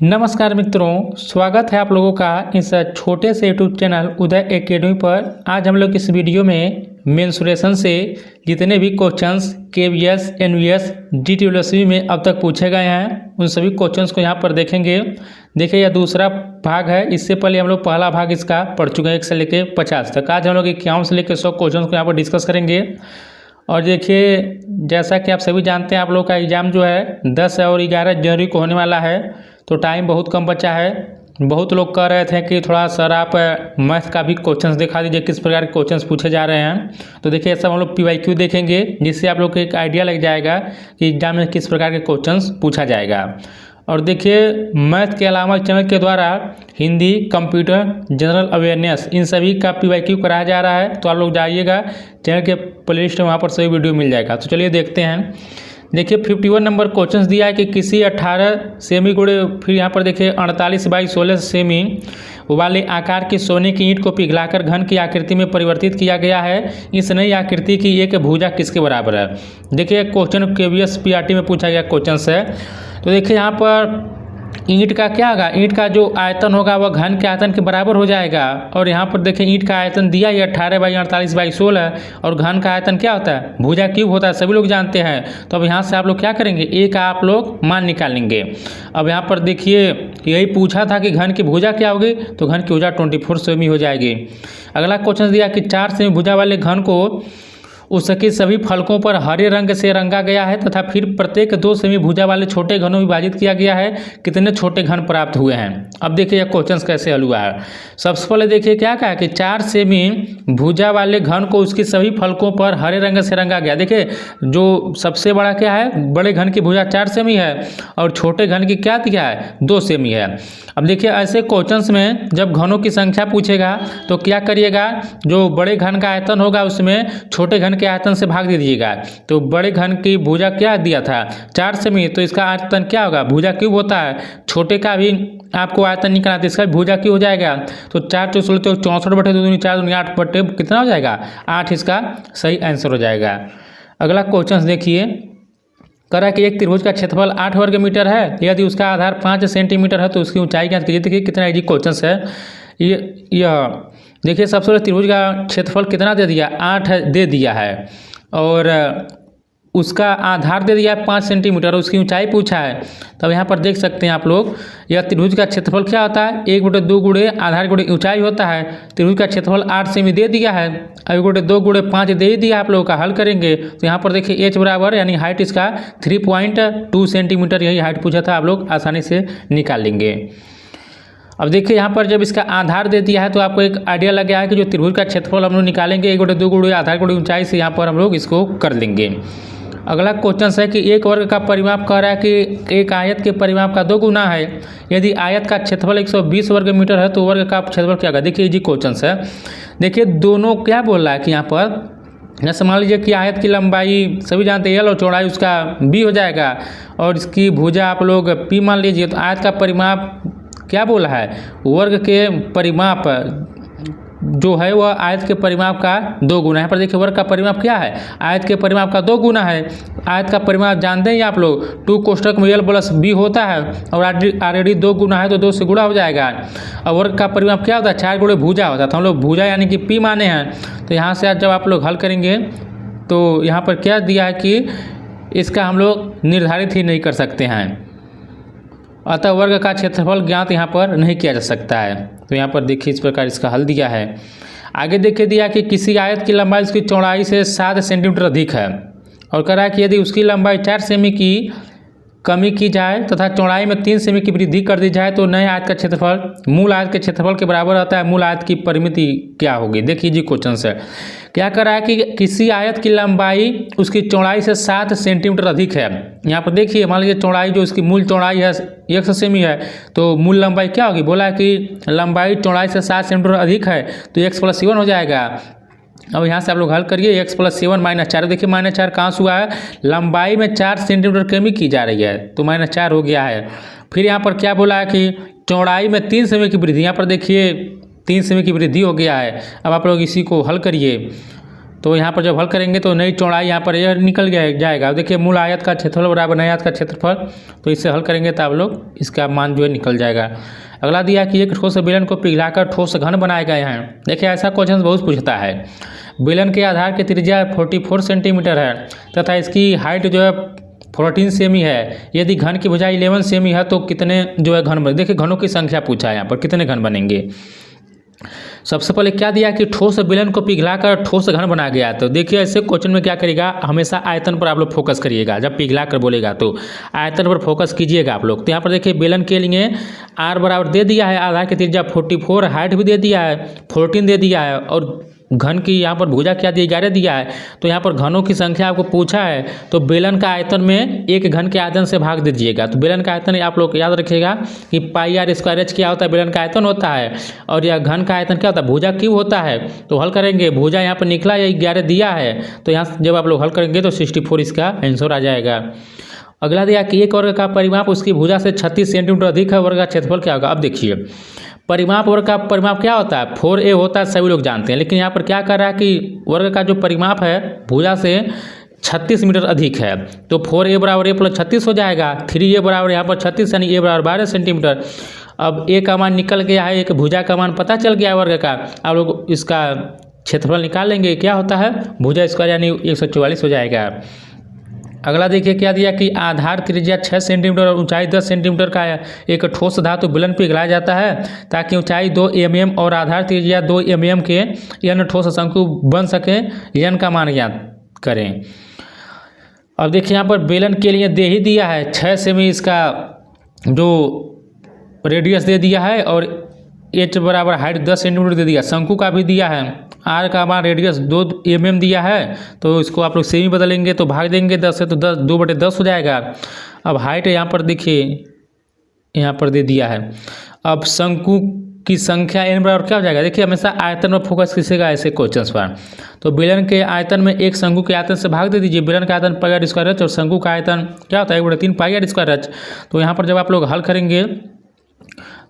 नमस्कार मित्रों, स्वागत है आप लोगों का इस छोटे से यूट्यूब चैनल उदय एकेडमी पर। आज हम लोग इस वीडियो में मेंसुरेशन से जितने भी क्वेश्चंस केवीएस, एनवीएस, डीटीएलएसबी में अब तक पूछे गए हैं उन सभी क्वेश्चंस को यहाँ पर देखेंगे। देखिए यह दूसरा भाग है। इससे पहले हम लोग पहला भाग इसका पढ़ चुके हैं 1 से लेकर 50 तक। आज हम लोग 51 से लेकर 100 क्वेश्चन को यहाँ पर डिस्कस करेंगे। और देखिए जैसा कि आप सभी जानते हैं, आप लोग का एग्ज़ाम जो है 10 और 11 जनवरी को होने वाला है, तो टाइम बहुत कम बचा है। बहुत लोग कह रहे थे कि थोड़ा सर आप मैथ का भी क्वेश्चंस दिखा दीजिए, किस प्रकार के क्वेश्चंस पूछे जा रहे हैं। तो देखिए सब हम लोग पीवाईक्यू देखेंगे, जिससे आप लोग को एक आइडिया लग जाएगा कि एग्जाम में किस प्रकार के क्वेश्चंस पूछा जाएगा। और देखिए मैथ के अलावा चैनल के द्वारा हिंदी, कंप्यूटर, जनरल अवेयरनेस, इन सभी का पीवाईक्यू कराया जा रहा है। तो आप लोग जाइएगा चैनल के प्लेलिस्ट में, वहाँ पर सभी वीडियो मिल जाएगा। तो चलिए देखते हैं। देखिए 51 नंबर क्वेश्चन दिया है कि किसी 18 सेमी गुणे, फिर यहाँ पर देखिए 48 बाई 16 सेमी वाले आकार की सोने की ईंट को पिघलाकर घन की आकृति में परिवर्तित किया गया है। इस नई आकृति की एक भुजा किसके बराबर है। देखिए क्वेश्चन केवीएस पीआरटी में पूछा गया क्वेश्चन है। तो देखिए यहाँ पर ईंट का क्या होगा, ईंट का जो आयतन होगा वह घन के आयतन के बराबर हो जाएगा। और यहाँ पर देखिए ईंट का आयतन दिया है 18 बाई 48 बाई 16, और घन का आयतन क्या होता है, भुजा क्यूब होता है, सभी लोग जानते हैं। तो अब यहाँ से आप लोग क्या करेंगे, ए का आप लोग मान निकालेंगे। अब यहाँ पर देखिए यही पूछा था कि घन की भुजा क्या होगी, तो घन की भुजा 24 सेमी हो जाएगी। अगला क्वेश्चन दिया कि 4 सेमी भुजा वाले घन को उसके सभी फलकों पर हरे रंग से रंगा गया है तथा फिर प्रत्येक 2 सेमी भुजा वाले छोटे घनों में विभाजित किया गया है। कितने छोटे घन प्राप्त हुए हैं। अब देखिए यह क्वेश्चन कैसे हल हुआ है। सबसे पहले देखिए क्या कहा कि 4 सेमी भुजा वाले घन को उसकी सभी फलकों पर हरे रंग से रंगा गया। देखिए जो सबसे बड़ा क्या है, बड़े घन की भुजा 4 सेमी है और छोटे घन की क्या दिया है, 2 सेमी है। अब देखिए ऐसे क्वेश्चंस में जब घनों की संख्या पूछेगा तो क्या करिएगा, जो बड़े घन का आयतन होगा उसमें छोटे घन के आयतन से भाग दे दीजिएगा। तो बड़े घन की भुजा क्या दिया था, 4 सेमी, तो इसका आयतन क्या होगा, भुजा क्यूब होता है। छोटे का भी आपको आयतन निकालना तो इसका भुजा क्यूब हो जाएगा। तो 4 तो 16 तो 64 बटे 2 4 दूनी 8 बटे कितना हो जाएगा, 8 इसका सही आंसर हो जाएगा। अगला क्वेश्चन देखिए, करा कि एक त्रिभुज का क्षेत्रफल 8 वर्ग मीटर है, यदि उसका आधार 5 सेंटीमीटर है तो उसकी ऊंचाई ज्ञात कीजिए। देखिए कितना इजी क्वेश्चन है यह। देखिए सबसे पहले त्रिभुज का क्षेत्रफल कितना दे दिया, 8 दे दिया है, और उसका आधार दे दिया है 5 सेंटीमीटर, और उसकी ऊंचाई पूछा है। तब यहाँ पर देख सकते हैं आप लोग, यह त्रिभुज का क्षेत्रफल क्या होता है, 1/2 गुणे आधार गुणे ऊंचाई होता है। त्रिभुज का क्षेत्रफल 8 सेमी दे दिया है, 1/2 गुणे 5 दे ही दिया। आप लोगों का हल करेंगे तो यहाँ पर देखिए h बराबर यानी हाइट इसका 3.2 सेंटीमीटर, यही हाइट पूछा था, आप लोग आसानी से निकाल लेंगे। अब देखिए यहाँ पर जब इसका आधार दे दिया है तो आपको एक आइडिया लग गया है कि जो त्रिभुज का क्षेत्रफल हम लोग निकालेंगे 1/2 गुणे आधार गुणे ऊंचाई से, यहाँ पर हम लोग इसको कर लेंगे। अगला क्वेश्चन है कि एक वर्ग का परिमाप कह रहा है कि एक आयत के परिमाप का 2 गुना है। यदि आयत का क्षेत्रफल 120 वर्ग मीटर है तो वर्ग का क्षेत्रफल क्या होगा। देखिए इजी क्वेश्चन है। देखिए दोनों क्या बोल रहा है कि यहाँ पर जैसे मान लीजिए कि आयत की लंबाई सभी जानते हैं L और चौड़ाई उसका B हो जाएगा, और इसकी भुजा आप लोग P मान लीजिए। तो आयत का परिमाप क्या बोला है, वर्ग के परिमाप जो है वह आयत के परिमाप का 2 गुना है। यहाँ पर देखिए वर्ग का परिमाप क्या है, आयत के परिमाप का 2 गुना है। आयत का परिमाप जानते हैं आप लोग, 2 कोष्ठक में L + B होता है, और ऑलरेडी 2 गुना है तो 2 से गुणा हो जाएगा। और वर्ग का परिमाप क्या होता है, 4 गुणे भुजा होता है। तो हम लोग भुजा यानी कि P माने हैं। तो यहाँ से जब आप लोग हल करेंगे तो यहाँ पर क्या दिया है कि इसका हम लोग निर्धारित ही नहीं कर सकते हैं, अतः वर्ग का क्षेत्रफल ज्ञात यहाँ पर नहीं किया जा सकता है। तो यहाँ पर देखिए इस प्रकार इसका हल दिया है। आगे देखिए दिया कि किसी आयत की लंबाई उसकी चौड़ाई से 7 सेंटीमीटर अधिक है, और कह रहा है कि यदि उसकी लंबाई 4 सेमी की कमी की जाए तथा चौड़ाई में 3 सेमी की वृद्धि कर दी जाए तो नए आयत का क्षेत्रफल मूल आयत के क्षेत्रफल के बराबर आता है। मूल आयत की परिमिति क्या होगी। देखिए जी क्वेश्चन है, क्या कर रहा है कि किसी आयत की लंबाई उसकी चौड़ाई से 7 सेंटीमीटर अधिक है। यहाँ पर देखिए मान लीजिए चौड़ाई जो इसकी मूल चौड़ाई है 100 सेमी है, तो मूल लंबाई क्या होगी, बोला है कि लंबाई चौड़ाई से 7 सेंटीमीटर अधिक है, तो x + 7 हो जाएगा। अब यहाँ से आप लोग हल करिए, x + 7 -4। देखिए -4 कहाँ से हुआ है, लंबाई में 4 सेंटीमीटर कमी की जा रही है, तो -4 हो गया है। फिर यहाँ पर क्या बोला है कि चौड़ाई में 3 सेमी की वृद्धि, यहाँ पर देखिए 3 सेमी की वृद्धि हो गया है। अब आप लोग इसी को हल करिए तो यहाँ पर जब हल करेंगे तो नई चौड़ाई यहाँ पर यह निकल जाएगा। देखिए मूल आयत का क्षेत्रफल बराबर नए आयत का क्षेत्रफल, तो इससे हल करेंगे तो आप लोग इसका मान जो है निकल जाएगा। अगला दिया कि एक ठोस बेलन को पिघलाकर ठोस घन बनाया गया है। देखिए ऐसा क्वेश्चन बहुत पूछता है। बेलन के आधार की त्रिज्या 44 सेंटीमीटर है तथा इसकी हाइट जो है 14 सेमी है। यदि घन की भुजा 11 सेमी है तो कितने जो है घन बने। देखिए घनों की संख्या पूछा है यहाँ पर, कितने घन बनेंगे। सबसे पहले क्या दिया कि ठोस बेलन को पिघलाकर ठोस घन बनाया गया। तो देखिए ऐसे क्वेश्चन में क्या करेगा, हमेशा आयतन पर आप लोग फोकस करिएगा। जब पिघला कर बोलेगा तो आयतन पर फोकस कीजिएगा आप लोग। तो यहाँ पर देखिए बेलन के लिए आर बराबर दे दिया है, आधार की त्रिज्या 44, हाइट भी दे दिया है 14 दे दिया है, और घन की यहाँ पर भुजा क्या दिया 11 दिया है। तो यहाँ पर घनों की संख्या आपको पूछा है, तो बेलन का आयतन में एक घन के आयतन से भाग दीजिएगा। तो बेलन का आयतन आप लोग याद रखिएगा कि पाई आर स्क्वायर एच क्या होता है, बेलन का आयतन होता है, और यह घन का आयतन क्या होता है, भुजा क्यूब होता है। तो हल करेंगे, भुजा यहाँ पर निकला या 11 दिया है, तो यहाँ जब आप लोग हल करेंगे तो 64 इसका आंसर आ जाएगा। अगला दिया कि एक वर्ग का परिमाप उसकी भुजा से 36 सेंटीमीटर अधिक है, वर्ग का क्षेत्रफल क्या होगा। अब देखिए परिमाप, वर्ग का परिमाप क्या होता है, 4a होता है, सभी लोग जानते हैं। लेकिन यहाँ पर क्या कर रहा है कि वर्ग का जो परिमाप है भुजा से 36 मीटर अधिक है, तो 4a बराबर a प्लस 36 हो जाएगा। 3a बराबर यहाँ पर 36 यानी a बराबर 12 सेंटीमीटर। अब a का मान निकल गया है, एक भुजा का मान पता चल गया वर्ग का। आप लोग इसका क्षेत्रफल निकाल लेंगे, क्या होता है भुजा स्क्वायर यानी 144 हो जाएगा। अगला देखिए क्या दिया कि आधार त्रिज्या 6 सेंटीमीटर और ऊंचाई 10 सेंटीमीटर का एक ठोस धातु बेलन पिघलाया जाता है ताकि ऊंचाई 2 mm और आधार त्रिज्या 2 mm के n ठोस शंकु बन सके। n का मान ज्ञात करें। अब देखिए यहाँ पर बेलन के लिए दे ही दिया है 6 सेमी इसका जो रेडियस दे दिया है, और h बराबर हाइट 10 सेंटीमीटर दे दिया। शंकु का भी दिया है, आर का मान रेडियस 2 mm दिया है, तो इसको आप लोग सेमी बदलेंगे तो भाग देंगे 10 से, तो 10 2/10 हो जाएगा। अब हाइट यहाँ पर देखिए यहाँ पर दे दिया है। अब शंकु की संख्या n बराबर क्या हो जाएगा। देखिए हमेशा आयतन पर फोकस कीजिएगा ऐसे क्वेश्चन पर। तो बेलन के आयतन में एक शंकु के आयतन से भाग दे दीजिए। बेलन का आयतन पाई आर स्क्वायर एच और शंकु का आयतन क्या होता है 1/3 पाई आर स्क्वायर एच। तो यहाँ पर जब आप लोग हल करेंगे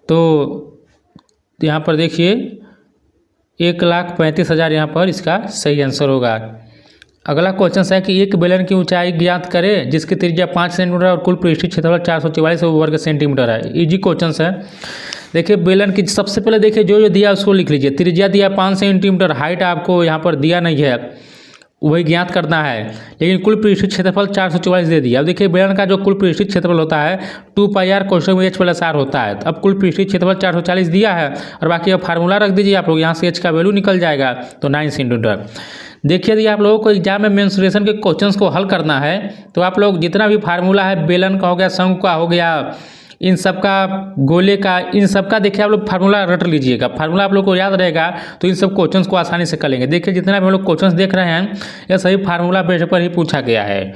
तो यहाँ पर देखिए 1,35,000 यहाँ पर इसका सही आंसर होगा। अगला क्वेश्चन है कि एक बेलन की ऊंचाई ज्ञात करें जिसकी त्रिज्या 5 सेंटीमीटर और कुल पृष्ठीय क्षेत्रफल 444 वर्ग सेंटीमीटर है। इजी क्वेश्चन है। देखिए बेलन की सबसे पहले देखिए जो दिया उसको लिख लीजिए। त्रिज्या दिया 5 सेंटीमीटर, हाइट आपको यहाँ पर दिया नहीं है, वही ज्ञात करना है। लेकिन कुल पृष्ठीय क्षेत्रफल 444 दे दिया। अब देखिए बेलन का जो कुल पृष्ठीय क्षेत्रफल होता है 2 पाई आर कोष्ठक में h प्लस आर होता है। अब कुल पृष्ठीय क्षेत्रफल 440 दिया है, और बाकी अब फार्मूला रख दीजिए आप लोग, यहाँ से h का वैल्यू निकल जाएगा तो 9 सेंटीमीटर। देखिए यदि आप लोगों को एग्जाम में मेंसुरेशन के क्वेश्चंस को हल करना है तो आप लोग जितना भी फार्मूला है, बेलन का हो गया, शंकु का हो गया, इन सब का, गोले का, इन सब का देखिए आप लोग फार्मूला रट लीजिएगा। फार्मूला आप लोग को याद रहेगा तो इन सब क्वेश्चंस को आसानी से कर लेंगे। देखिए जितना भी हम लोग क्वेश्चंस देख रहे हैं यह सभी फार्मूला बेस पर ही पूछा गया है।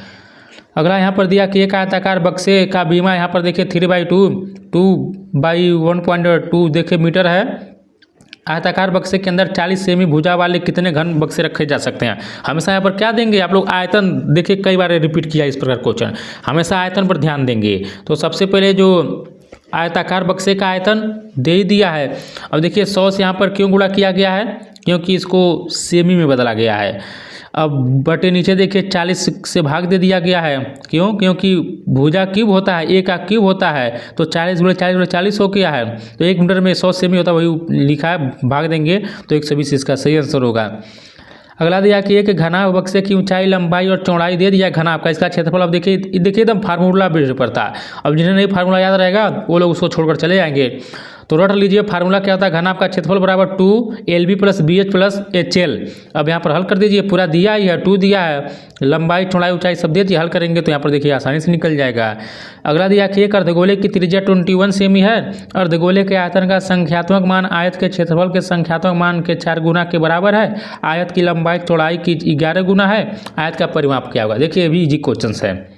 अगला यहाँ पर दिया कि एक आयताकार बक्से का बीमा यहाँ पर देखिए 3/2 2/1.2 देखिए मीटर है। आयताकार बक्से के अंदर 40 सेमी भुजा वाले कितने घन बक्से रखे जा सकते हैं। हमेशा यहाँ पर क्या देंगे आप लोग, आयतन। देखिए कई बार रिपीट किया इस प्रकार क्वेश्चन, हमेशा आयतन पर ध्यान देंगे। तो सबसे पहले जो आयताकार बक्से का आयतन दे ही दिया है। अब देखिए 100 से यहाँ पर क्यों गुणा किया गया है, क्योंकि इसको सेमी में बदला गया है। अब बटे नीचे देखिए 40 से भाग दे दिया गया है, क्यों, क्योंकि भुजा क्यूब होता है, ए का क्यूब होता है, तो 40/40/40 हो गया है। तो 1 मीटर में 100 सेमी होता है, वही लिखा है, भाग देंगे तो 120 इसका सही आंसर होगा। अगला दिया कि एक घना बक्से की ऊंचाई, लंबाई और चौड़ाई दे दिया घना आपका, इसका क्षेत्रफल। अब देखिए एकदम फार्मूला बेस्ड पड़ता है। अब जिन्हें नहीं फार्मूला याद रहेगा वो लोग उसको छोड़कर चले जाएंगे। तो रट लीजिए फार्मूला क्या होता है, घना आपका क्षेत्रफल बराबर 2 LB + BH + HL। अब यहाँ पर हल कर दीजिए, पूरा दिया ही है, 2 दिया है, लंबाई चौड़ाई ऊंचाई सब दे दिए। हल करेंगे तो यहाँ पर देखिए आसानी से निकल जाएगा। अगला दिया कि एक अर्धगोले की त्रिज्या 21 सेमी है। अर्धगोले के आयतन का संख्यात्मक मान आयत के क्षेत्रफल के संख्यात्मक मान के 4 गुना के बराबर है। आयत की लंबाई चौड़ाई की 11 गुना है। आयत का परिमाप क्या होगा। देखिए ये भी इजी क्वेश्चन है।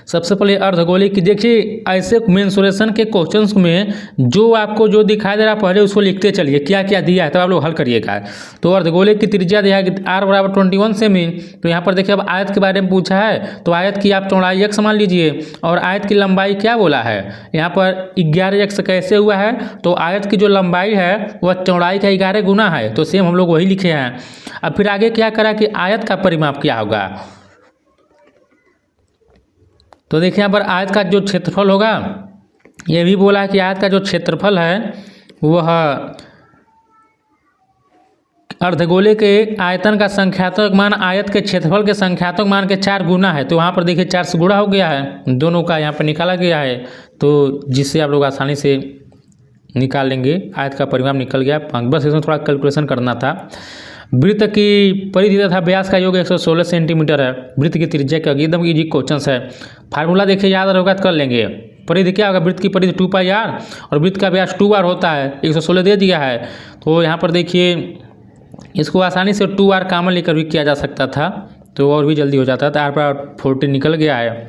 सबसे पहले अर्धगोले की देखिए, ऐसे मेंसुरेशन के क्वेश्चंस में जो आपको जो दिखाई दे रहा है पहले उसको लिखते चलिए क्या क्या दिया है, तब आप लोग हल करिएगा। तो अर्धगोले की त्रिज्या दिया है r बराबर 21 सेमी। तो यहाँ पर देखिए अब आयत के बारे में पूछा है, तो आयत की आप चौड़ाई x मान लीजिए और आयत की लंबाई क्या बोला है, यहाँ पर 11x कैसे हुआ है, तो आयत की जो लंबाई है वह चौड़ाई का 11 गुना है, तो सेम हम लोग वही लिखे हैं। अब फिर आगे क्या करा कि आयत का परिमाप क्या होगा, तो देखिए यहाँ पर आयत का जो क्षेत्रफल होगा, ये भी बोला है कि आयत का जो क्षेत्रफल है वह अर्धगोले के आयतन का संख्यात्मक मान आयत के क्षेत्रफल के संख्यात्मक मान के 4 गुना है। तो वहाँ पर देखिए 4 से गुणा हो गया है, दोनों का यहाँ पर निकाला गया है, तो जिससे आप लोग आसानी से निकाल लेंगे, आयत का परिमाप निकल गया। बस इसमें थोड़ा कैलकुलेशन करना था। वृत्त की परिधि तथा व्यास का योग 116 सेंटीमीटर है। वृत्त की त्रिज्या क्या होगी, एकदम इजी क्वेश्चन है। फार्मूला देखिए याद होगा तो कर लेंगे। परिधि क्या होगा, वृत्त की परिधि 2πr और वृत्त का व्यास 2r होता है, 116 दे दिया है। तो यहाँ पर देखिए इसको आसानी से 2r कॉमन लेकर भी किया जा सकता था, तो और भी जल्दी हो जाता था। r पर 40 निकल गया है।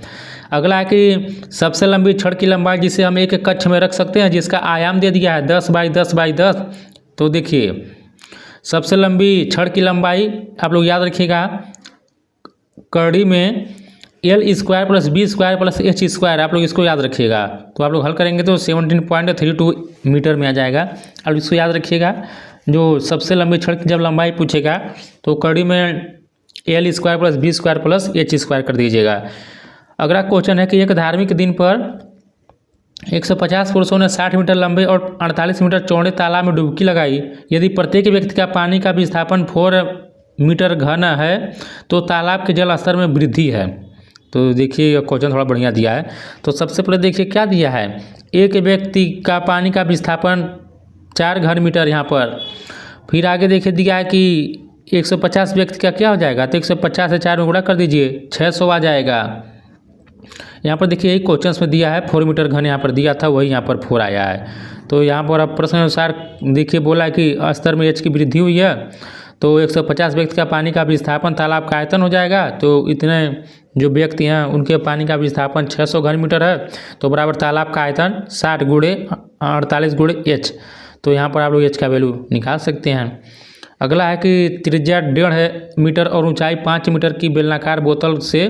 अगला है कि सबसे लंबी छड़ की लंबाई जिसे हम एक कक्ष में रख सकते हैं, जिसका आयाम दे दिया है 10 बाई 10 बाई 10। तो देखिए सबसे लंबी छड़ की लंबाई आप लोग याद रखिएगा, कड़ी में L² plus B² plus H², आप लोग इसको याद रखिएगा। तो आप लोग हल करेंगे तो 17.32 मीटर में आ जाएगा। अब इसको याद रखिएगा, जो सबसे लंबी छड़ की जब लंबाई पूछेगा तो कड़ी में L² plus B² plus H² कर दीजिएगा। अगला क्वेश्चन है कि एक धार्मिक दिन पर 150 पुरुषों ने 60 मीटर लंबे और 48 मीटर चौड़े तालाब में डुबकी लगाई। यदि प्रत्येक व्यक्ति का पानी का विस्थापन 4 मीटर घन है तो तालाब के जल स्तर में वृद्धि है। तो देखिए क्वेश्चन थोड़ा बढ़िया दिया है। तो सबसे पहले देखिए क्या दिया है, एक व्यक्ति का पानी का विस्थापन 4 घन मीटर यहाँ पर। फिर आगे देखिए दिया है कि 150 व्यक्ति का क्या हो जाएगा, तो 150 से 4 में गुणा कर दीजिए, 600 आ जाएगा। यहाँ पर देखिए यही क्वेश्चन में दिया है, 4 मीटर घन यहाँ पर दिया था, वही यहाँ पर 4 आया है। तो यहाँ पर अब प्रश्न अनुसार देखिए बोला है कि स्तर में H की वृद्धि हुई है, तो 150 व्यक्ति का पानी का विस्थापन तालाब का आयतन हो जाएगा। तो इतने जो व्यक्ति हैं उनके पानी का विस्थापन 600 घन मीटर है, तो बराबर तालाब का आयतन 60 गुणे 48 गुणे H। तो यहाँ पर आप लोग H का वैल्यू निकाल सकते हैं। अगला है कि त्रिज्या 1.5 मीटर और ऊंचाई 5 मीटर की बेलनाकार बोतल से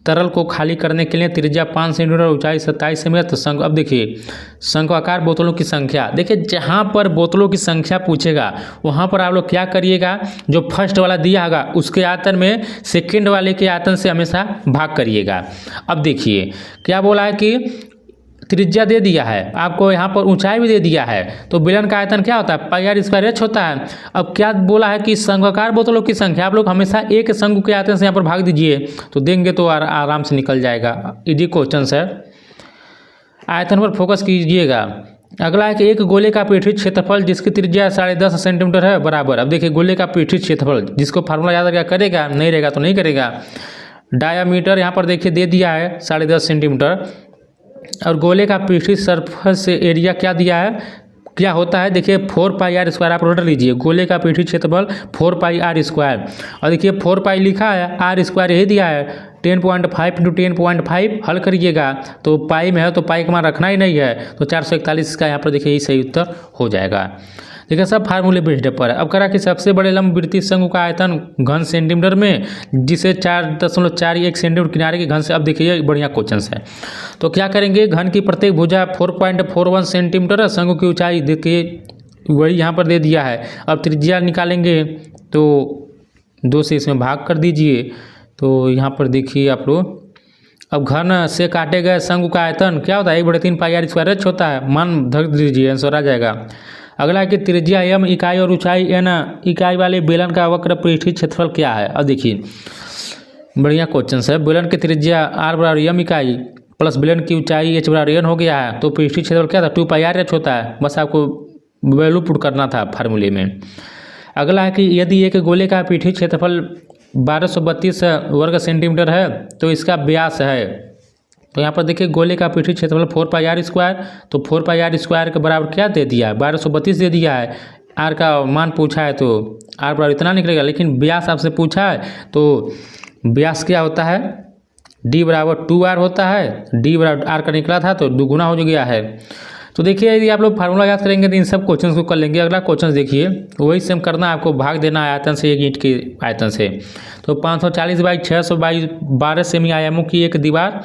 तरल को खाली करने के लिए त्रिज्या 5 सेंटीमीटर और ऊंचाई 27 सेंटीमीटर। संख्या, अब देखिए शंक्वाकार बोतलों की संख्या, देखिए जहाँ पर बोतलों की संख्या पूछेगा वहाँ पर आप लोग क्या करिएगा, जो फर्स्ट वाला दिया होगा उसके आयतन में सेकंड वाले के आयतन से हमेशा भाग करिएगा। अब देखिए क्या बोला है कि त्रिज्या दे दिया है आपको, यहाँ पर ऊंचाई भी दे दिया है, तो बेलन का आयतन क्या होता है, πr² H होता है। अब क्या बोला है कि शंक्वाकार बोतलों की संख्या, आप लोग हमेशा एक शंकु के आयतन से यहाँ पर भाग दीजिए, तो देंगे तो आराम से निकल जाएगा। इजी क्वेश्चन है, आयतन पर फोकस कीजिएगा। अगला है कि एक गोले का पृथ्वी क्षेत्रफल जिसकी त्रिज्या 10.5 सेंटीमीटर है बराबर। अब देखिए गोले का पृथ्वी क्षेत्रफल, जिसको फार्मूला याद रखेगा करेगा, नहीं रहेगा तो नहीं करेगा। डायामीटर यहाँ पर देखिए दे दिया है 10.5 सेंटीमीटर, और गोले का पृथ्वी सरफेस एरिया क्या दिया है, क्या होता है, देखिए 4πr², आप नोट लीजिए, गोले का पृथ्वी क्षेत्रफल 4πr²। और देखिए 4π लिखा है, r² यही दिया है, 10.5 × 10.5 हल करिएगा, तो पाई में है तो पाई का मान रखना ही नहीं है, तो 441 का यहाँ पर देखिए यही सही उत्तर हो जाएगा। देखिए सब फार्मूले बेस्ड पर है। अब करा कि सबसे बड़े लंबवृत्तीय शंकु का आयतन घन सेंटीमीटर में, जिसे 4.41 सेंटीमीटर किनारे के घन से। अब देखिए ये बढ़िया क्वेश्चन है, तो क्या करेंगे, घन की प्रत्येक भुजा 4.41 सेंटीमीटर है, शंकु की ऊंचाई देखिए वही यहाँ पर दे दिया है। अब त्रिज्या निकालेंगे तो 2 से इसमें भाग कर दीजिए, तो यहाँ पर देखिए आप लोग, अब घन से काटे गए शंकु का आयतन क्या होता है, 1/3πr² H होता है, मान धर दीजिए, आंसर आ जाएगा। अगला है कि त्रिज्या m इकाई और ऊंचाई n इकाई वाले बेलन का वक्र पृष्ठीय क्षेत्रफल क्या है। अब देखिए बढ़िया क्वेश्चन है, बेलन की त्रिज्या r बराबर m इकाई प्लस बेलन की ऊंचाई h बराबर n हो गया है, तो पृष्ठीय क्षेत्रफल क्या था, 2πr H होता है। बस आपको वैल्यू पुट करना था फार्मूले में। अगला है कि यदि एक गोले का पृष्ठीय क्षेत्रफल 1232 वर्ग सेंटीमीटर है तो इसका व्यास है, तो यहाँ पर देखिए गोले का पृथ्वी क्षेत्रफल 4πr², तो 4πr² के बराबर क्या दे दिया है, 1232 दे दिया है। r का मान पूछा है तो r बराबर इतना निकलेगा, लेकिन व्यास आपसे पूछा है तो व्यास क्या होता है, डी बराबर 2r होता है। डी बराबर r का निकला था तो दुगुना हो गया है। तो देखिए यदि आप लोग फार्मूला याद करेंगे तो इन सब क्वेश्चन को कर लेंगे। अगला क्वेश्चन देखिए, वही सेम करना है आपको, भाग देना आयतन से एक ईंट के आयतन से। तो 540 बाई 600 बाई 12 सेमी आयामों की एक दीवार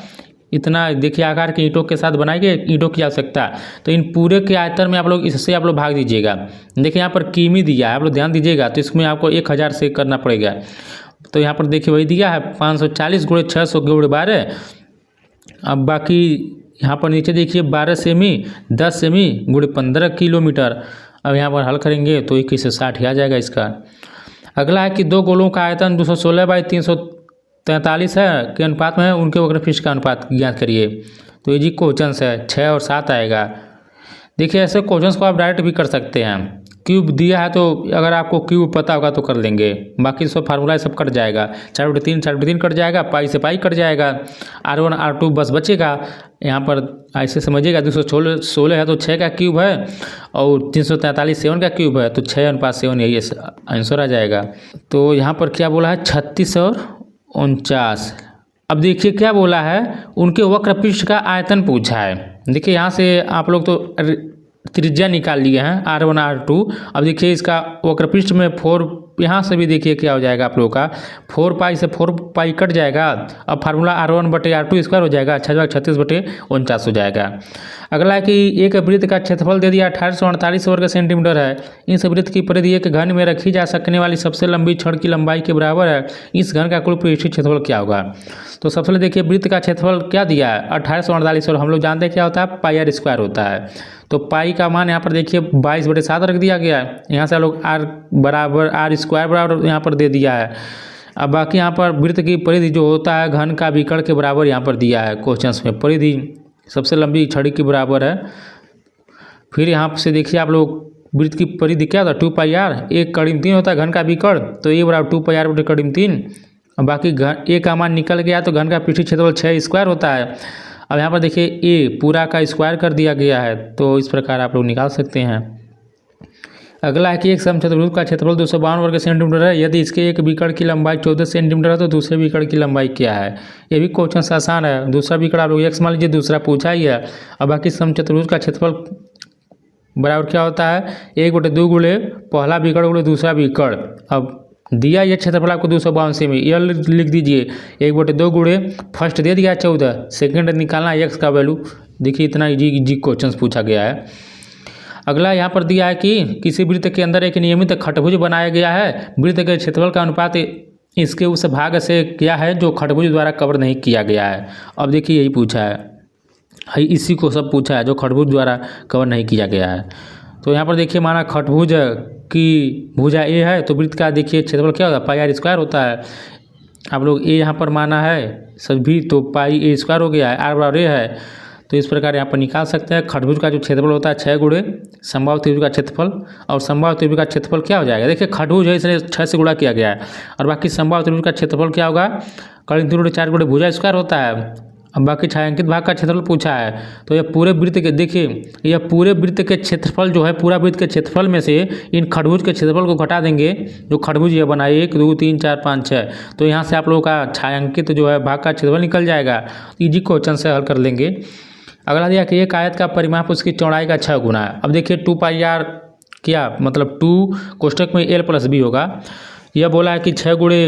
इतना देखिए आकार के ईंटों के साथ बनाई गई, ईंटों की आवश्यकता। तो इन पूरे के आयतन में आप लोग इससे आप लोग भाग दीजिएगा। देखिए यहाँ पर किमी दिया है, आप लोग ध्यान दीजिएगा। तो इसमें आपको 1000 से करना पड़ेगा। तो यहाँ पर देखिए वही दिया है 540 गुणे 600 गुणे 12। अब बाकी यहाँ पर नीचे देखिए 12 सेमी 10 सेमी गुणे 15 किलोमीटर। अब यहाँ पर हल करेंगे तो 21 से 60 ही आ जाएगा इसका। अगला है कि दो गोलों का आयतन 216 बाई 343 है के अनुपात में है, उनके वक्र पृष्ठ का अनुपात ज्ञात करिए। तो ये जी क्वेश्चन है 6 और 7 आएगा। देखिए ऐसे क्वेश्चन को आप डायरेक्ट भी कर सकते हैं। क्यूब दिया है तो अगर आपको क्यूब पता होगा तो कर लेंगे, बाकी सब फार्मूला सब कट जाएगा। 4/3 4/3 कट जाएगा, पाई से पाई कट जाएगा, R1 R2 बस बचेगा। यहाँ पर ऐसे समझिएगा 216 है तो 6 का क्यूब है और 343 7 का क्यूब है, तो 6:7 यही आंसर आ जाएगा। तो यहाँ पर क्या बोला है 36 और 49। अब देखिए क्या बोला है, उनके वक्र पृष्ठ का आयतन पूछा है। देखिए यहाँ से आप लोग तो त्रिज्या निकाल लिए हैं R1 R2। अब देखिए इसका वक्र पृष्ठ में 4, यहाँ से भी देखिए क्या हो जाएगा आप लोगों का 4 पाई से 4 पाई कट जाएगा। अब फार्मूला R1/R2 स्क्वायर हो जाएगा, 36/49 हो जाएगा। अगला है कि एक वृत्त का क्षेत्रफल दे दिया 1848 वर्ग सेंटीमीटर है। इस वृत्त की परिधि एक घन में रखी जा सकने वाली सबसे लंबी छड़ की लंबाई के बराबर है। इस घन का कुल पृष्ठीय क्षेत्रफल क्या होगा। तो सबसे पहले देखिए वृत्त का क्षेत्रफल क्या दिया है 1848 और हम लोग जानते हैं क्या होता है पाई r स्क्वायर होता है। तो पाई का मान यहाँ पर देखिए 22/7 रख दिया गया है। यहाँ से हम लोग r बराबर r स्क्वायर बराबर यहाँ पर दे दिया है। अब बाकी यहाँ पर वृत्त की परिधि जो होता है घन का विकर्ण के बराबर यहाँ पर दिया है क्वेश्चन में, परिधि सबसे लंबी छड़ी के बराबर है। फिर यहाँ से देखिए आप लोग वृत्त की परिधि क्या होता है 2πr, 1/3 होता है घन का विकर्ण, तो ये बराबर 2πr/3। अब बाकी घन ए का मान निकल गया तो घन का पृष्ठीय क्षेत्रफल 6 स्क्वायर होता है। अब यहाँ पर देखिए ए पूरा का स्क्वायर कर दिया गया है, तो इस प्रकार आप लोग निकाल सकते हैं। अगला है कि एक समचतुर्भुज का क्षेत्रफल 252 वर्ग सेंटीमीटर है। यदि इसके एक विकर्ण की लंबाई 14 सेंटीमीटर है तो दूसरे विकर्ण की लंबाई क्या है। ये भी क्वेश्चन आसान है। दूसरा विकर्ण आप लोग x मान लीजिए, दूसरा पूछा ही है। अब बाकी समचतुर्भुज का क्षेत्रफल बराबर क्या होता है 1/2 गुणे पहला विकर्ण गुणे दूसरा विकर्ण। अब दिया ये क्षेत्रफल आपको 252 सेमी, यह लिख दीजिए 1/2 गुणे फर्स्ट दे दिया 14, सेकंड निकालना x का वैल्यू। देखिए इतना इजी क्वेश्चन पूछा गया है। अगला यहाँ पर दिया है कि किसी वृत्त के अंदर एक नियमित खटभुज बनाया गया है। वृत्त के क्षेत्रफल का अनुपात इसके उस भाग से क्या है जो खटभुज द्वारा कवर नहीं किया गया है। अब देखिए यही पूछा है, इसी को सब पूछा है जो खटभुज द्वारा कवर नहीं किया गया है। तो यहाँ पर देखिए माना खटभुज की भुजा ए है तो वृत्त का देखिए क्षेत्रफल क्या होता है पाई r स्क्वायर होता है। आप लोग ए यहाँ पर माना है सभी, तो पाई a स्क्वायर हो गया है, r बराबर a है। तो इस प्रकार यहाँ पर निकाल सकते हैं। खटभुज का जो क्षेत्रफल होता है 6 गुणे समबाहु त्रिभुज का क्षेत्रफल, और समबाहु त्रिभुज का क्षेत्रफल क्या हो जाएगा देखिए खटभुज है इसलिए 6 से गुणा किया गया है। और बाकी समबाहु त्रिभुज का क्षेत्रफल क्या होगा करीब 3 गुणे 4 गुणे भुजा स्क्वायर होता है। अब बाकी छायांकित भाग का क्षेत्रफल पूछा है। तो यह पूरे वृत्त के देखिए यह पूरे वृत्त के क्षेत्रफल जो है पूरा वृत्त के क्षेत्रफल में से इन खटभुज के क्षेत्रफल को घटा देंगे जो खटभुज ये बनाए 1 2 3 4 5 6। तो यहाँ से आप लोगों का छायांकित जो है भाग का क्षेत्रफल निकल जाएगा। इजी क्वेश्चन से हल कर लेंगे। अगला दिया कि एक आयत का परिमाप उसकी चौड़ाई का 6 गुना है। अब देखिए 2πr क्या मतलब 2 कोष्ठक में l+b होगा। यह बोला है कि 6 गुणे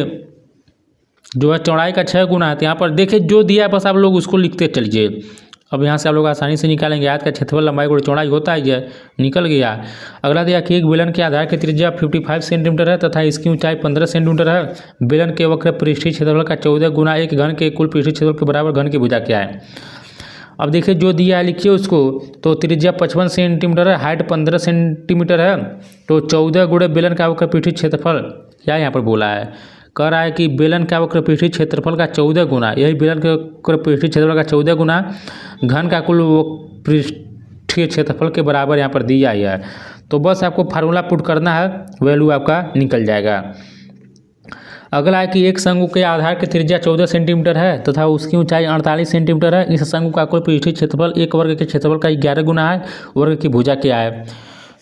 जो है चौड़ाई का 6 गुना है। तो यहाँ पर देखिए जो दिया है बस आप लोग उसको लिखते चलिए। अब यहाँ से आप लोग आसानी से निकालेंगे। आयत का क्षेत्रफल लंबाई गुणे चौड़ाई होता है ये निकल गया। अगला दिया कि एक बेलन के आधार की त्रिज्या 55 सेंटीमीटर है तथा इसकी ऊंचाई 15 सेंटीमीटर है। बेलन के वक्र पृष्ठीय क्षेत्रफल का 14 गुना एक घन के कुल पृष्ठीय क्षेत्रफल के बराबर घन की भुजा क्या है। अब देखिए जो दिया है लिखिए उसको। तो त्रिज्या 55 सेंटीमीटर है, हाइट 15 सेंटीमीटर है, तो 14 गुणे बेलन का वक्र पृष्ठीय क्षेत्रफल क्या यहाँ पर बोला है। कह रहा है कि बेलन का वक्र पृष्ठीय क्षेत्रफल का 14 गुना, यही बेलन के वक्र पृष्ठीय क्षेत्रफल का 14 गुना घन का कुल पृष्ठीय क्षेत्रफल के बराबर यहाँ पर दिया ही है। तो बस आपको फार्मूला पुट करना है, वैल्यू आपका निकल जाएगा। अगला है कि एक शंकु के आधार की त्रिज्या 14 सेंटीमीटर है तथा उसकी ऊंचाई 48 सेंटीमीटर है। इस शंकु का कुल पृष्ठीय क्षेत्रफल एक वर्ग के क्षेत्रफल का 11 गुना है। वर्ग की भुजा क्या है।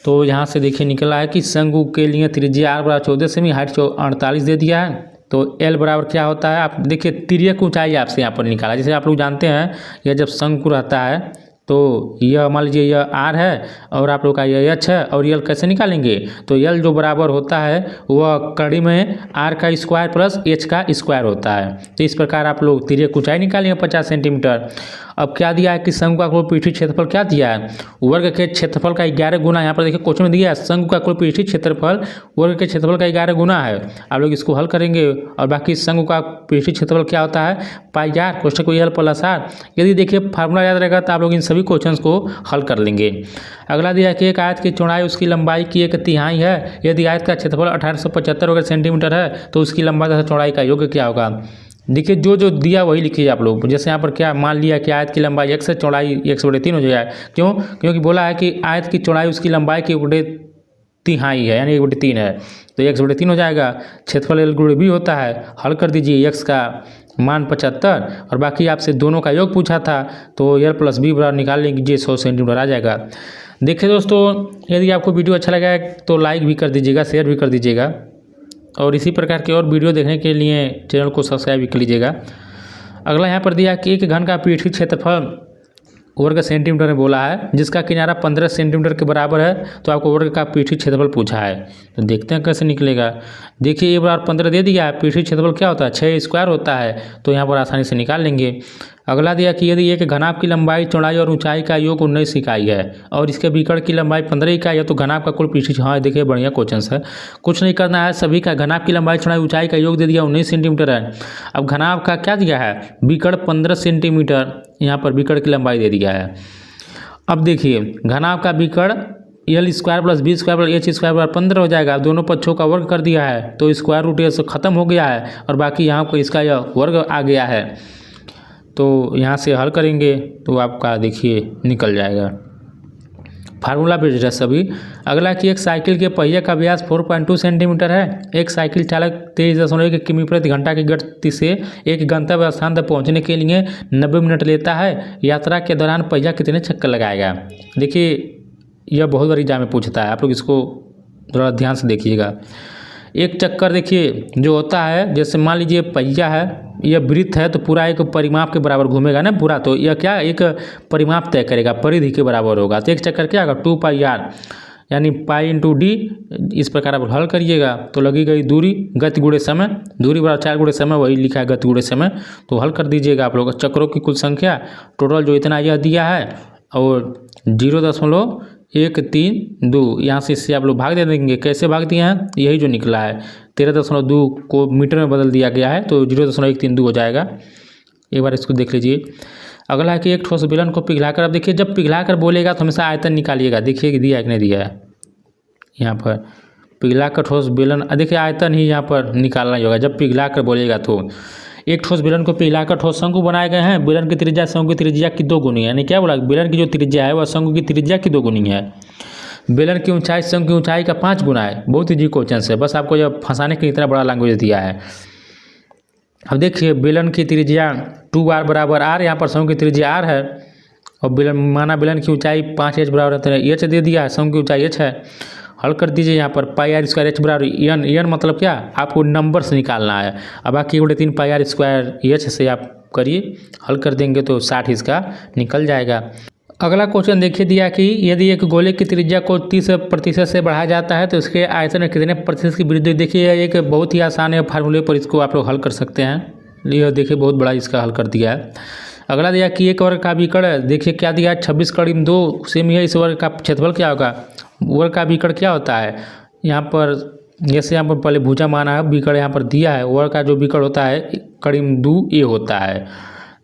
तो यहाँ से देखिए निकला है कि शंकु के लिए त्रिज्या r बराबर 14 सेमी, हाइट 48 दे दिया है। तो एल बराबर क्या होता है, आप देखिए तिर्यक ऊंचाई आपसे यहाँ पर निकाला। जैसे आप लोग जानते हैं यह जब शंकु रहता है तो यह मान लीजिए यह आर है और आप लोग का यह एच है, और यल कैसे निकालेंगे, तो यल जो बराबर होता है वह कड़ी में आर का स्क्वायर प्लस एच का स्क्वायर होता है। तो इस प्रकार आप लोग तिर्यक ऊंचाई निकालेंगे 50 सेंटीमीटर। अब क्या दिया है कि शंकु का कुल पृष्ठीय क्षेत्रफल क्या दिया है, वर्ग के क्षेत्रफल का 11 गुना। यहाँ पर देखिए क्वेश्चन में दिया है शंकु का कुल पृष्ठीय क्षेत्रफल वर्ग के क्षेत्रफल का 11 गुना है। आप लोग इसको हल करेंगे और बाकी शंकु का पृष्ठीय क्षेत्रफल क्या होता है पाई आर, क्वेश्चन को एल प्लस आर। यदि देखिए फार्मूला याद रहेगा तो आप लोग इन सभी क्वेश्चन को हल कर लेंगे। अगला दिया है कि एक आयत की चौड़ाई उसकी लंबाई की 1/3 है। यदि आयत का क्षेत्रफल 1875 वर्ग सेंटीमीटर है तो उसकी लंबाई तथा चौड़ाई का योग क्या होगा। देखिए जो जो दिया वही लिखिए आप लोग। जैसे यहाँ पर क्या मान लिया कि आयत की लंबाई x है, चौड़ाई x/3 हो जाएगा। क्यों, क्योंकि बोला है कि आयत की चौड़ाई उसकी लंबाई की 1/3 है, यानी 1/3 है, तो x/3 हो जाएगा। क्षेत्रफल l गुणे b होता है, हल कर दीजिए। x का मान 75 और बाकी आपसे दोनों का योग पूछा था, तो l प्लस b बराबर निकाल लीजिए 100 सेंटीमीटर आ जाएगा। देखिए दोस्तों, यदि आपको वीडियो अच्छा लगा तो लाइक भी कर दीजिएगा, शेयर भी कर दीजिएगा, और इसी प्रकार के और वीडियो देखने के लिए चैनल को सब्सक्राइब भी कर लीजिएगा। अगला यहाँ पर दिया कि एक घन का पृष्ठीय क्षेत्रफल वर्ग सेंटीमीटर में बोला है, जिसका किनारा 15 सेंटीमीटर के बराबर है, तो आपको वर्ग का पृष्ठीय क्षेत्रफल पूछा है। तो देखते हैं कैसे निकलेगा। देखिए ए बराबर 15 दे दिया है, पृष्ठीय क्षेत्रफल क्या होता है 6 स्क्वायर होता है, तो यहाँ पर आसानी से निकाल लेंगे। अगला दिया कि यदि एक घनाभ की लंबाई चौड़ाई और ऊंचाई का योग 19 इकाई है और इसके विकर्ण की लंबाई 15 इकाई है, तो घनाभ का कुल पृष्ठीय, हाँ देखिए बढ़िया क्वेश्चन है, कुछ नहीं करना है, सभी का घनाभ की लंबाई चौड़ाई ऊंचाई का योग दे दिया 19 सेंटीमीटर है। अब घनाभ का क्या दिया है विकर्ण 15 सेंटीमीटर, यहाँ पर विकर्ण की लंबाई दे दिया है। अब देखिए घनाभ का विकर्ण L square plus B square plus H square बराबर 15 हो जाएगा। दोनों पक्षों का वर्ग कर दिया है तो स्क्वायर रूट से ख़त्म हो गया है और बाकी यहाँ पर इसका यह वर्ग आ गया है, तो यहाँ से हल करेंगे तो आपका देखिए निकल जाएगा। फार्मूला बेस्ड है सभी। अगला कि एक साइकिल के पहिए का व्यास 4.2 सेंटीमीटर है। एक साइकिल चालक 23.1 किमी प्रति घंटा की गति से एक गंतव्य स्थान तक पहुंचने के लिए 90 मिनट लेता है। यात्रा के दौरान पहिया कितने चक्कर लगाएगा। देखिए यह बहुत बार एग्जाम में पूछता है, आप लोग इसको थोड़ा ध्यान से देखिएगा। एक चक्कर देखिए जो होता है, जैसे मान लीजिए पहिया है, यह वृत्त है तो पूरा एक परिमाप के बराबर घूमेगा ना पूरा, तो यह क्या एक परिमाप तय करेगा, परिधि के बराबर होगा। तो एक चक्कर क्या होगा 2πr, यानी पाई इंटू डी। इस प्रकार आप हल करिएगा तो लगी गई दूरी, गति गुणे समय, दूरी बराबर 4 गुणे समय, वही लिखा है गति गुणे समय, तो हल कर दीजिएगा आप लोग। चक्रों की कुल संख्या टोटल जो इतना यह दिया है और 0.132, यहाँ से इससे आप लोग भाग दे देंगे। कैसे भाग दिए हैं, यही जो निकला है 13.2 को मीटर में बदल दिया गया है, तो 0.132 हो जाएगा। एक बार इसको देख लीजिए। अगला है कि एक ठोस बेलन को पिघलाकर, अब देखिए जब पिघलाकर बोलेगा तो हमेशा आयतन निकालिएगा। देखिए कि दिया है कि नहीं दिया है, यहाँ पर पिघलाकर ठोस बेलन, देखिए आयतन ही यहाँ पर निकालना ही होगा जब पिघलाकर बोलेगा। तो एक ठोस बेलन को पिघलाकर ठोस शंकु बनाए गए हैं। बेलन की त्रिज्या शंकु की त्रिज्या की 2 गुनी है, यानी क्या बोला, बेलन की जो त्रिज्या है वह शंकु की त्रिज्या की 2 गुनी है। बेलन की ऊंचाई शंकु की ऊंचाई का 5 गुना है। बहुत इजी क्वेश्चन है, बस आपको यह फंसाने के इतना बड़ा लैंग्वेज दिया है। अब देखिए बेलन की त्रिज्या 2r बराबर r, यहाँ पर शंकु की त्रिज्या r है और बेलन माना बेलन की ऊंचाई 5h बराबर h दे दिया है, शंकु की ऊंचाई h है। हल कर दीजिए। यहाँ पर πr स्क्वायर h बराबर n मतलब क्या, आपको नंबर से निकालना है। अब बाकी 3 πr स्क्वायर h से आप करिए, हल कर देंगे तो 60 इसका निकल जाएगा। अगला क्वेश्चन देखिए दिया कि यदि एक गोले की त्रिज्या को 30% से बढ़ाया जाता है तो इसके आयतन में कितने प्रतिशत की वृद्धि। देखिए एक बहुत ही आसान है फार्मूले पर, इसको आप लोग हल कर सकते हैं। यह देखिए बहुत बड़ा इसका हल कर दिया है। अगला दिया कि एक वर्ग का विकर्ण, देखिए क्या दिया है 26/2 सेमी है। इस वर्ग का क्षेत्रफल क्या होगा। वर्ग का विकर्ण क्या होता है, यहाँ पर जैसे यहाँ पर पहले भुजा माना है, विकर्ण यहाँ पर दिया है। वर्ग का जो विकर्ण होता है 1/2 ए होता है।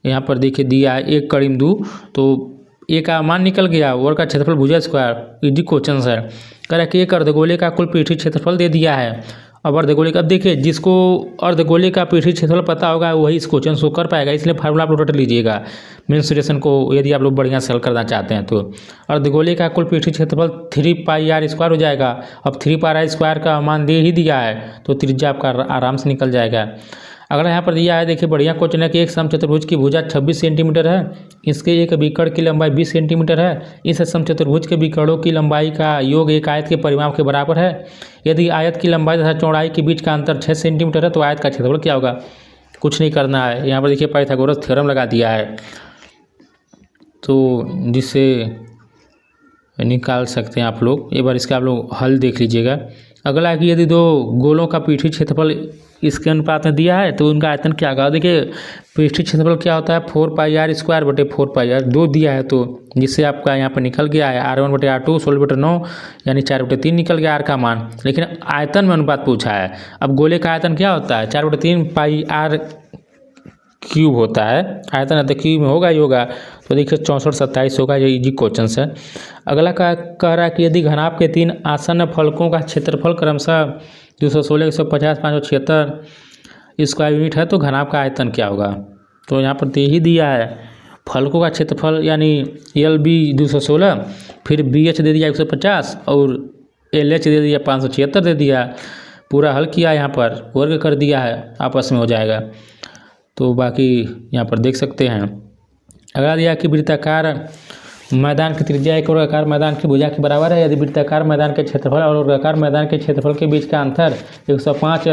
यहाँ पर देखिए दिया है 1/2, तो ए का मान निकल गया। वर्ग का क्षेत्रफल भुजा स्क्वायर, इजी क्वेश्चन है। कह रहा है कि एक अर्धगोले का कुल पृष्ठीय क्षेत्रफल दे दिया है। अब अर्धगोले का, अब देखिए जिसको अर्धगोले का पृष्ठीय क्षेत्रफल पता होगा वही इस क्वेश्चन को कर पाएगा, इसलिए फार्मूला आप लोग रट लीजिएगा मेंसुरेशन को, यदि आप लोग बढ़िया से हल करना चाहते हैं तो। अर्धगोले का कुल पृष्ठीय क्षेत्रफल 3πr² हो जाएगा। अब 3πr² का मान दे ही दिया है तो त्रिज्या आपका आराम से निकल जाएगा। अगला यहाँ पर दिया है, देखिए बढ़िया क्वेश्चन है कि एक समचतुर्भुज की भुजा 26 सेंटीमीटर है, इसके एक विकर्ण की लंबाई 20 सेंटीमीटर है। इस समचतुर्भुज के विकर्णों की लंबाई का योग एक आयत के परिमाप के बराबर है। यदि आयत की लंबाई तथा चौड़ाई के बीच का अंतर 6 सेंटीमीटर है तो आयत का क्षेत्रफल क्या होगा। कुछ नहीं करना है, यहाँ पर देखिए पाइथागोरस थ्योरम लगा दिया है, तो जिससे निकाल सकते हैं आप लोग। एक बार इसका आप लोग हल देख लीजिएगा। अगला है कि यदि दो गोलों का पृष्ठीय क्षेत्रफल इसके अनुपात में दिया है तो उनका आयतन क्या होगा। देखिए पृष्ठीय क्षेत्रफल क्या होता है 4πr² बटे 4πr, 2 दिया है तो जिससे आपका यहाँ पर निकल गया है R1 बटे R2 16/9 यानी 4/3 निकल गया R का मान। लेकिन आयतन में अनुपात पूछा है। अब गोले का आयतन क्या होता है 4/3 πr³ होता है, आयतन है तो क्यूब में होगा ही होगा। तो देखिए 64 27 होगा, ये इजी क्वेश्चन है। अगला का कह रहा है कि यदि घनाभ के 3 आसन्न फलकों का क्षेत्रफल क्रमशः 216 150 576 स्क्वायर यूनिट है तो घनाभ का आयतन क्या होगा। तो यहाँ पर तो यही दिया है, फलकों का क्षेत्रफल यानी LB 216, फिर BH दे दिया 150 और LH दे दिया 576 दे दिया। पूरा हल किया, यहाँ पर वर्ग कर दिया है, आपस में हो जाएगा। तो बाकी यहाँ पर देख सकते हैं। अगला दिया कि वृत्ताकार मैदान की त्रिज्या एक वर्गाकार मैदान की भुजा के बराबर है। यदि वृत्ताकार मैदान के क्षेत्रफल और वर्गाकार मैदान के क्षेत्रफल के बीच का अंतर 105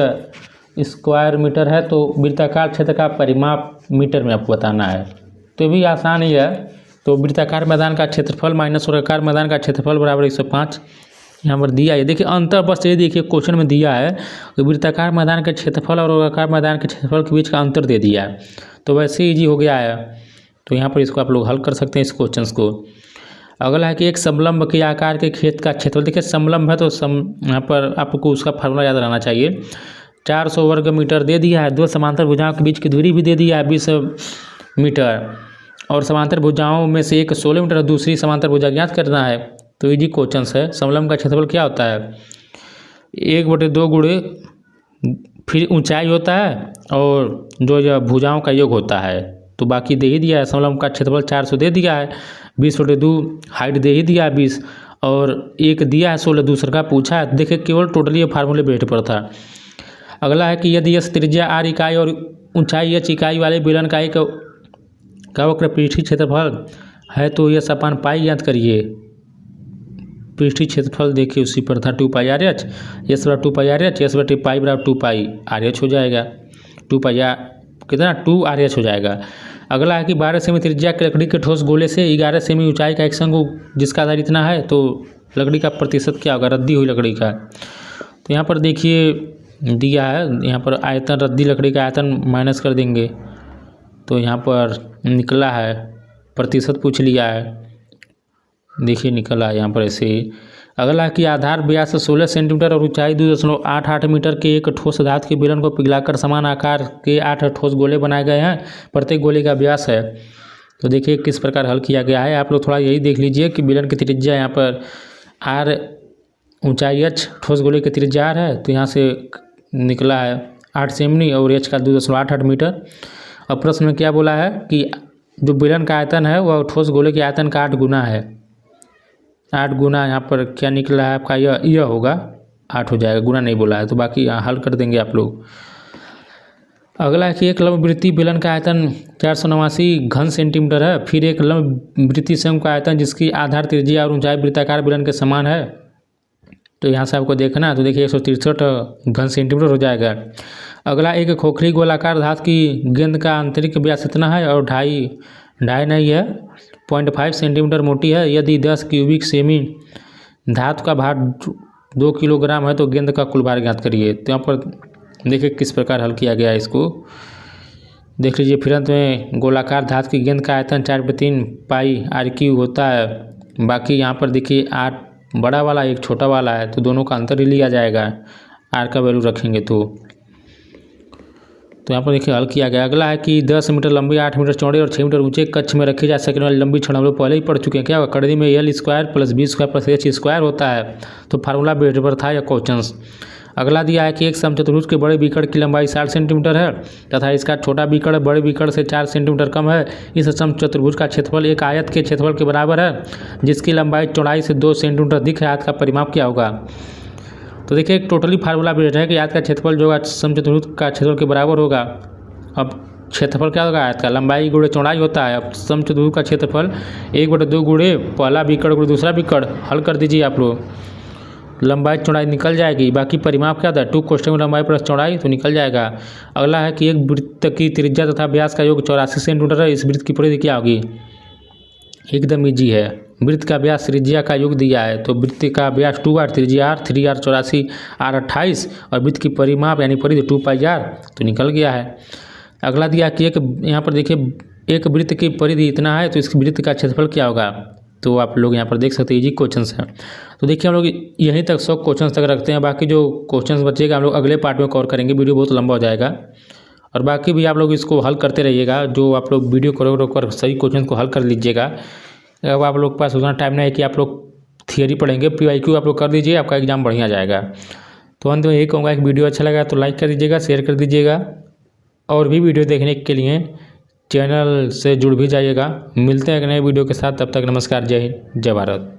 स्क्वायर मीटर है तो वृत्ताकार क्षेत्र का परिमाप मीटर में आपको बताना है। तो ये भी आसान ही है। तो वृत्ताकार मैदान का क्षेत्रफल माइनस वर्गाकार मैदान का क्षेत्रफल बराबर 105 यहाँ पर दिया है। देखिए अंतर बस ये देखिए क्वेश्चन में दिया है कि वृत्ताकार मैदान के क्षेत्रफल और वर्गाकार मैदान के क्षेत्रफल के बीच का अंतर दे दिया है, तो वैसे इजी हो गया है। तो यहाँ पर इसको आप लोग हल कर सकते हैं इस क्वेश्चन को। अगला है कि एक समलंब के आकार के खेत का क्षेत्रफल, देखिए समलंब है तो यहाँ पर आपको उसका फार्मूला याद रहना चाहिए। 400 वर्ग मीटर दे दिया है। 2 समांतर भुजाओं के बीच की दूरी भी दे दिया है 20 मीटर, और समांतर भुजाओं में से एक 16 मीटर दूसरी समांतर भुजा ज्ञात करना है। तो इजी क्वेश्चन है। समलंब का क्षेत्रफल क्या होता है 1/2 गुणे फिर ऊंचाई होता है और जो यह भुजाओं का योग होता है। तो बाकी दे ही दिया है, समलंब का क्षेत्रफल 400 दे दिया है, 20/2 हाइट दे ही दिया है 20, और एक दिया है 16 दूसरा का पूछा है। देखिए केवल टोटली फार्मूले बेट पर था। अगला है कि यदि यह त्रिज्या R इकाई और ऊंचाई H इकाई वाले बेलन का एक वक्र पृष्ठीय क्षेत्रफल है तो यह सपान पाई ज्ञात करिए। पृष्ठीय क्षेत्रफल देखिए उसी पर था 2πRH, S बराबर 2πRH, S बटे पाई बराबर 2πRH हो जाएगा। 2πR कितना 2RH हो जाएगा। अगला है कि 12 सेमी त्रिज्या के लकड़ी के ठोस गोले से 11 सेमी ऊंचाई का एक शंकु जिसका आधार इतना है तो लकड़ी का प्रतिशत क्या होगा, रद्दी हुई लकड़ी का। तो यहाँ पर देखिए दिया है, यहाँ पर आयतन रद्दी लकड़ी का आयतन माइनस कर देंगे तो यहाँ पर निकला है, प्रतिशत पूछ लिया है, देखिए निकला यहाँ पर ऐसे ही। अगला कि आधार व्यास 16 सेंटीमीटर और ऊंचाई 2.88 मीटर के एक ठोस धातु के बेलन को पिघलाकर समान आकार के 8 ठोस गोले बनाए गए हैं। प्रत्येक गोले का व्यास है। तो देखिए किस प्रकार हल किया गया है। आप लोग थोड़ा यही देख लीजिए कि बेलन की त्रिज्या यहाँ पर R, ऊंचाई H, ठोस गोले की त्रिज्या R है तो यहाँ से निकला है 8 सेमी और H का 2.88 मीटर। अब प्रश्न में क्या बोला है कि जो बेलन का आयतन है वह ठोस गोले के आयतन का 8 गुना है। 8 गुना यहाँ पर क्या निकला है आपका, यह होगा 8 हो जाएगा, गुना नहीं बोला है। तो बाकी यहाँ हल कर देंगे आप लोग। अगला है कि एक लंबवृत्तीय बेलन का आयतन 489 घन सेंटीमीटर है। फिर एक लंबवृत्तीय शंकु का आयतन जिसकी आधार त्रिज्या और ऊंचाई वृत्ताकार बेलन के समान है तो यहाँ से आपको देखना है। तो देखिए 163 घन सेंटीमीटर हो जाएगा। अगला एक खोखली गोलाकार धातु की गेंद का आंतरिक व्यास इतना है और ढाई नहीं है, 0.5 सेंटीमीटर मोटी है। यदि 10 क्यूबिक सेमी धातु का भार 2 किलोग्राम है तो गेंद का कुल भार ज्ञात करिए। तो यहाँ पर देखिए किस प्रकार हल किया गया है, इसको देख लीजिए। फिर अंत में गोलाकार धातु की गेंद का आयतन 4/3 πr³ होता है। बाकी यहाँ पर देखिए 8 बड़ा वाला एक छोटा वाला है तो दोनों का अंतर ही लिया जाएगा, R का वैल्यू रखेंगे तो यहाँ पर देखिए हल किया गया। अगला है कि 10 मीटर लंबी 8 मीटर चौड़े और 6 मीटर ऊंचे कक्ष में रखी जा सकने वाली लंबी छड़ हम लोग पहले ही पढ़ चुके हैं। क्या होगा कड़ी में L² + B² + H² होता है। तो फार्मूला बेट पर था यह क्वेश्चन। अगला दिया है कि एक समचतुर्भुज के बड़े विकर्ण की लंबाई 60 सेंटीमीटर है तथा इसका छोटा विकर्ण बड़े विकर्ण से 4 सेंटीमीटर कम है। इस समचतुर्भुज का क्षेत्रफल एक आयत के क्षेत्रफल के बराबर है जिसकी लंबाई चौड़ाई से 2 सेंटीमीटर अधिक है। आयत का परिमाप क्या होगा। तो देखिए टोटली फार्मूला बेस्ड है कि आयत का क्षेत्रफल जो होगा समचतुर्भुज का क्षेत्रफल के बराबर होगा। अब क्षेत्रफल क्या होगा आयत का, लंबाई गुणे चौड़ाई होता है। अब समचतुर्भुज का क्षेत्रफल 1/2 गुणे पहला विकर्ण गुणे दूसरा विकर्ण, हल कर दीजिए आप लोग, लंबाई चौड़ाई निकल जाएगी। बाकी परिमाप क्या था, 2 कोष्ठक में लंबाई प्लस चौड़ाई, तो निकल जाएगा। अगला है कि एक वृत्त की त्रिज्या तथा व्यास का योग 84 सेंटीमीटर है, इस वृत्त की परिधि क्या होगी। एकदम ईजी है, वृत्त का व्यास त्रिज्या का योग दिया है, तो वृत्त का व्यास 2r, त्रिज्या r, 3r 84, r 28 और वृत्त की परिमाप यानी परिधि 2πr, तो निकल गया है। अगला दिया कि एक यहाँ पर देखिए एक वृत्त की परिधि इतना है, तो इस वृत्त का क्षेत्रफल क्या होगा, तो आप लोग यहाँ पर देख सकते हैं इजी क्वेश्चंस हैं। तो देखिए हम लोग यहीं तक 100 क्वेश्चंस तक रखते हैं, बाकी जो क्वेश्चंस बचेगा हम लोग अगले पार्ट में कवर करेंगे, वीडियो बहुत लंबा हो जाएगा। और बाकी भी आप लोग इसको हल करते रहिएगा, जो आप लोग वीडियो को रोक कर सही क्वेश्चन को हल कर लीजिएगा। अब आप लोग के पास उतना टाइम नहीं है कि आप लोग थियरी पढ़ेंगे, PYQ आप लोग कर दीजिए, आपका एग्जाम बढ़िया जाएगा। तो अंत में यही कहूँगा, एक वीडियो अच्छा लगा तो लाइक कर दीजिएगा, शेयर कर दीजिएगा, और भी वीडियो देखने के लिए चैनल से जुड़ भी जाइएगा। मिलते हैं एक नए वीडियो के साथ, तब तक नमस्कार, जय हिंद, जय भारत।